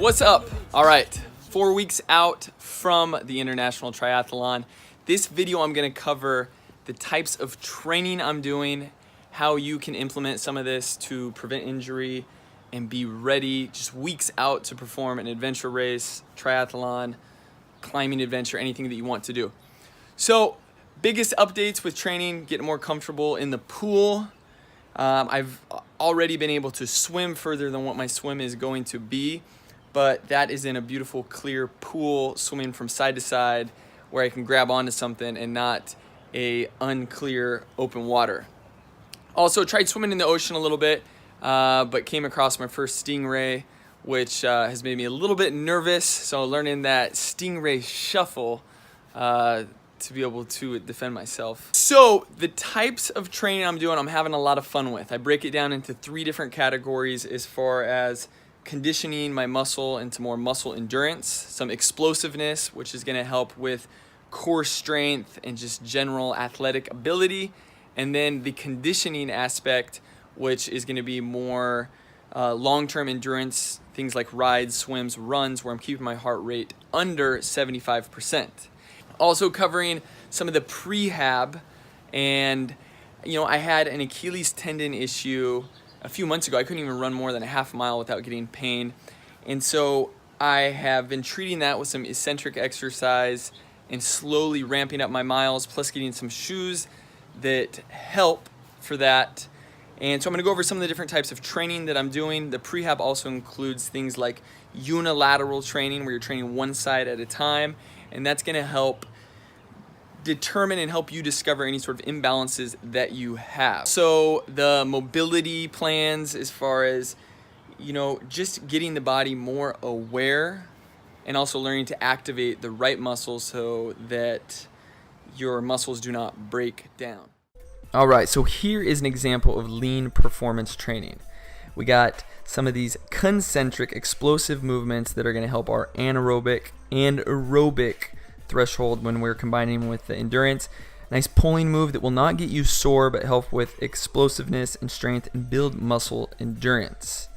What's up? All right, 4 weeks out from the International Triathlon. This video I'm gonna cover the types of training I'm doing, how you can implement some of this to prevent injury and be ready just weeks out to perform an adventure race, triathlon, climbing adventure, anything that you want to do. So, biggest updates with training, getting more comfortable in the pool. I've already been able to swim further than what my swim is going to be, but that is in a beautiful clear pool, swimming from side to side where I can grab onto something and not a unclear open water. Also tried swimming in the ocean a little bit, but came across my first stingray, which has made me a little bit nervous. So learning that stingray shuffle to be able to defend myself. So the types of training I'm doing, I'm having a lot of fun with. I break it down into 3 different categories as far as conditioning my muscle into more muscle endurance, some explosiveness, which is gonna help with core strength and just general athletic ability, and then the conditioning aspect, which is gonna be more long-term endurance, things like rides, swims, runs, where I'm keeping my heart rate under 75%. Also covering some of the prehab, and I had an Achilles tendon issue a few months ago. I couldn't even run more than a half mile without getting pain, and so I have been treating that with some eccentric exercise and slowly ramping up my miles, plus getting some shoes that help for that. And so I'm gonna go over some of the different types of training that I'm doing. The prehab also includes things like unilateral training, where you're training one side at a time, and that's gonna help determine and help you discover any sort of imbalances that you have. So the mobility plans, as far as, just getting the body more aware and also learning to activate the right muscles so that your muscles do not break down. All right, so here is an example of lean performance training. We got some of these concentric explosive movements that are going to help our anaerobic and aerobic threshold when we're combining with the endurance. Nice pulling move that will not get you sore but help with explosiveness and strength and build muscle endurance.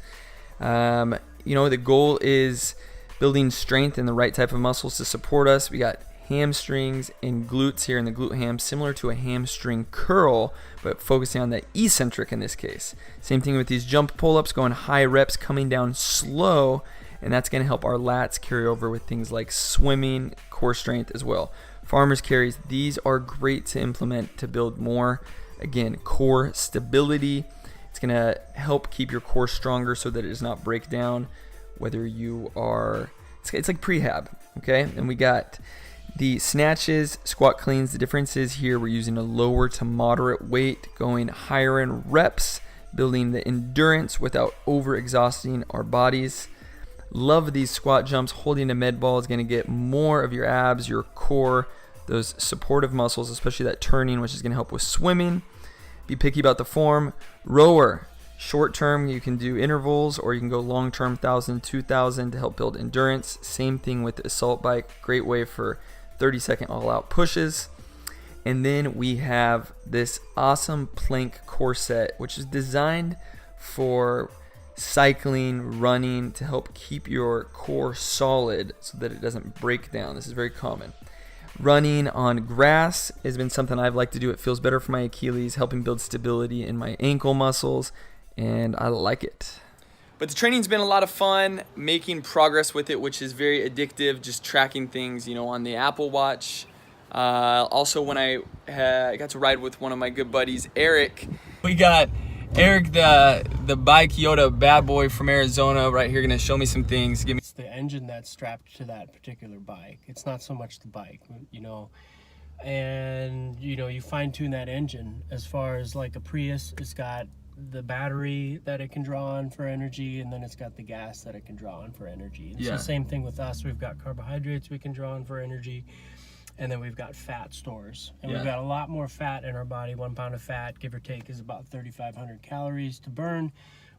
The goal is building strength and the right type of muscles to support us. We got hamstrings and glutes here in the glute ham, similar to a hamstring curl, but focusing on the eccentric in this case. Same thing with these jump pull-ups, going high reps, coming down slow, and that's going to help our lats carry over with things like swimming, core strength as well. Farmer's carries, these are great to implement to build more, again, core stability. It's going to help keep your core stronger so that it does not break down, whether you are, it's like prehab, okay? And we got the snatches, squat cleans. The difference is here we're using a lower to moderate weight, going higher in reps, building the endurance without over exhausting our bodies. Love these squat jumps. Holding a med ball is going to get more of your abs, your core, those supportive muscles, especially that turning, which is going to help with swimming. Be picky about the form. Rower, short term, you can do intervals, or you can go long term, 1,000, 2,000 to help build endurance. Same thing with the assault bike. Great way for 30-second all-out pushes. And then we have this awesome plank core set, which is designed for cycling, running, to help keep your core solid so that it doesn't break down. This is very common. Running on grass has been something I've liked to do. It feels better for my Achilles, helping build stability in my ankle muscles, and I like it. But the training's been a lot of fun, making progress with it, which is very addictive, just tracking things, on the Apple Watch. Also, when I got to ride with one of my good buddies, Eric. We got Eric, the Bike Yoda bad boy from Arizona, right here, gonna show me some things. It's the engine that's strapped to that particular bike. It's not so much the bike, and you fine tune that engine. As far as like a Prius, it's got the battery that it can draw on for energy, and then it's got the gas that it can draw on for energy. It's the same thing with us. We've got carbohydrates we can draw on for energy, and then we've got fat stores, and we've got a lot more fat in our body. 1 pound of fat, give or take, is about 3,500 calories to burn,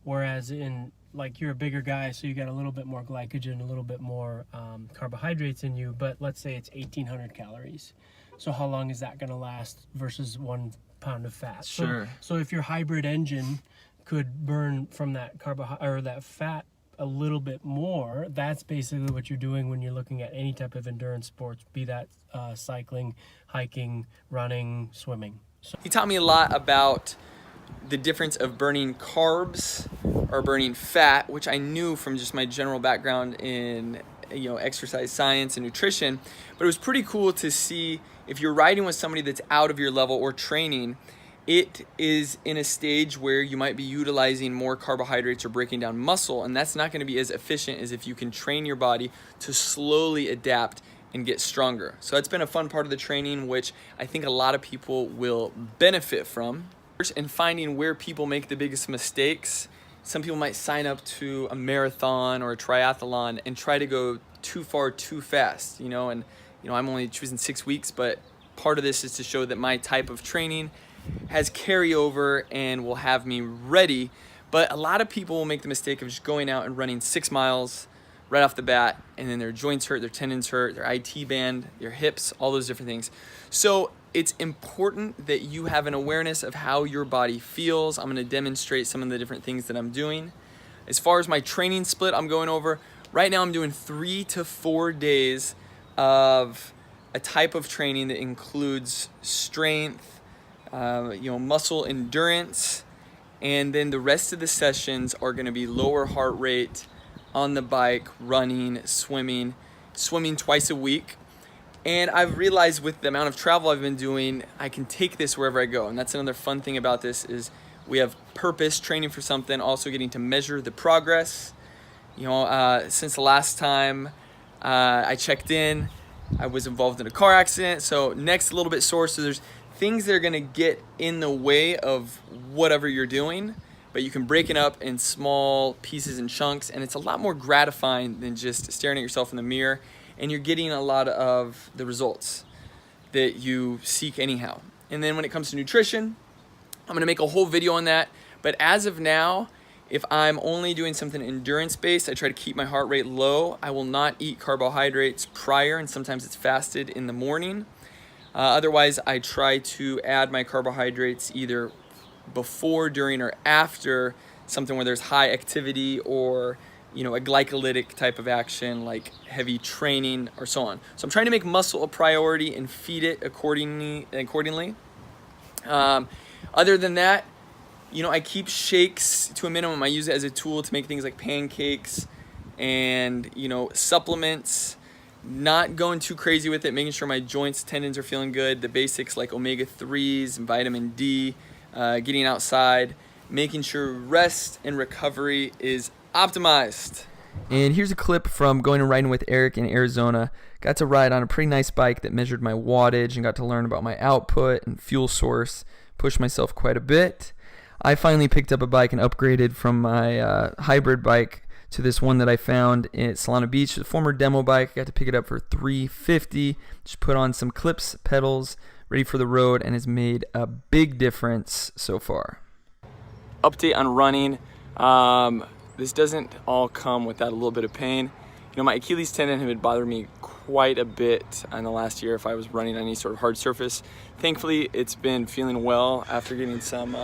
whereas in, like, you're a bigger guy, so you got a little bit more glycogen, a little bit more carbohydrates in you, but let's say it's 1,800 calories. So how long is that going to last versus 1 pound of fat? Sure. So if your hybrid engine could burn from that that fat a little bit more, that's basically what you're doing when you're looking at any type of endurance sports, be that cycling, hiking, running, swimming. So he taught me a lot about the difference of burning carbs or burning fat, which I knew from just my general background in exercise science and nutrition. But it was pretty cool to see if you're riding with somebody that's out of your level or training, it is in a stage where you might be utilizing more carbohydrates or breaking down muscle, and that's not going to be as efficient as if you can train your body to slowly adapt and get stronger. So that's been a fun part of the training, which I think a lot of people will benefit from. And finding where people make the biggest mistakes. Some people might sign up to a marathon or a triathlon and try to go too far too fast, and I'm only choosing 6 weeks, but part of this is to show that my type of training has carryover and will have me ready. But a lot of people will make the mistake of just going out and running 6 miles right off the bat, and then their joints hurt, their tendons hurt, their IT band, their hips, all those different things. So it's important that you have an awareness of how your body feels. I'm going to demonstrate some of the different things that I'm doing. As far as my training split, I'm going over, right now I'm doing 3 to 4 days of a type of training that includes strength, muscle endurance, and then the rest of the sessions are going to be lower heart rate on the bike, running, swimming twice a week. And I've realized with the amount of travel I've been doing, I can take this wherever I go. And that's another fun thing about this is we have purpose, training for something, also getting to measure the progress. Since the last time I checked in, I was involved in a car accident. So neck's a little bit sore. So there's things that are gonna get in the way of whatever you're doing, but you can break it up in small pieces and chunks, and it's a lot more gratifying than just staring at yourself in the mirror, and you're getting a lot of the results that you seek anyhow. And then when it comes to nutrition, I'm gonna make a whole video on that, but as of now, if I'm only doing something endurance-based, I try to keep my heart rate low. I will not eat carbohydrates prior, and sometimes it's fasted in the morning. Otherwise, I try to add my carbohydrates either before, during, or after something where there's high activity or a glycolytic type of action like heavy training or so on. So I'm trying to make muscle a priority and feed it accordingly. Other than that, I keep shakes to a minimum. I use it as a tool to make things like pancakes and supplements. Not going too crazy with it, making sure my joints, tendons are feeling good. The basics like omega-3s and vitamin D, getting outside, making sure rest and recovery is optimized. And here's a clip from going and riding with Eric in Arizona. Got to ride on a pretty nice bike that measured my wattage and got to learn about my output and fuel source. Pushed myself quite a bit. I finally picked up a bike and upgraded from my hybrid bike to this one that I found at Solana Beach, a former demo bike. I got to pick it up for $350. Just put on some clips, pedals, ready for the road, and has made a big difference so far. Update on running. This doesn't all come without a little bit of pain. My Achilles tendon had been bothering me quite a bit in the last year if I was running on any sort of hard surface. Thankfully, it's been feeling well after getting some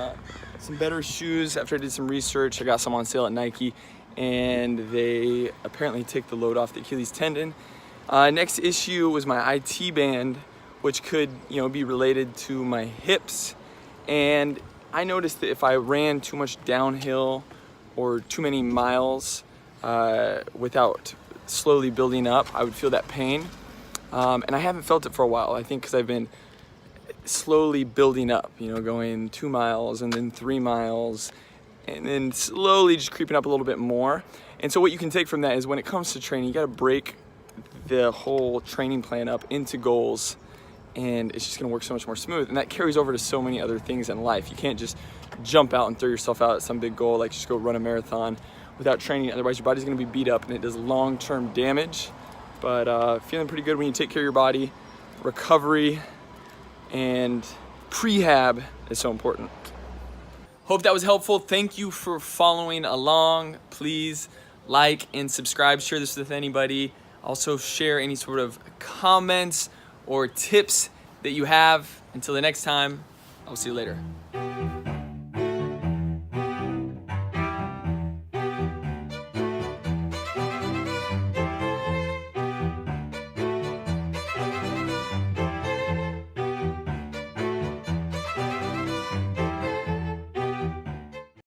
better shoes. After I did some research, I got some on sale at Nike, and they apparently take the load off the Achilles tendon. Next issue was my IT band, which could be related to my hips. And I noticed that if I ran too much downhill or too many miles without slowly building up, I would feel that pain. And I haven't felt it for a while. I think because I've been slowly building up, going 2 miles and then 3 miles and then slowly just creeping up a little bit more. And so what you can take from that is when it comes to training, you got to break the whole training plan up into goals, and it's just going to work so much more smooth. And that carries over to so many other things in life. You can't just jump out and throw yourself out at some big goal, like just go run a marathon without training. Otherwise your body's going to be beat up and it does long-term damage. But feeling pretty good when you take care of your body. Recovery and prehab is so important. Hope that was helpful. Thank you for following along. Please like and subscribe. Share this with anybody. Also share any sort of comments or tips that you have. Until the next time, I'll see you later.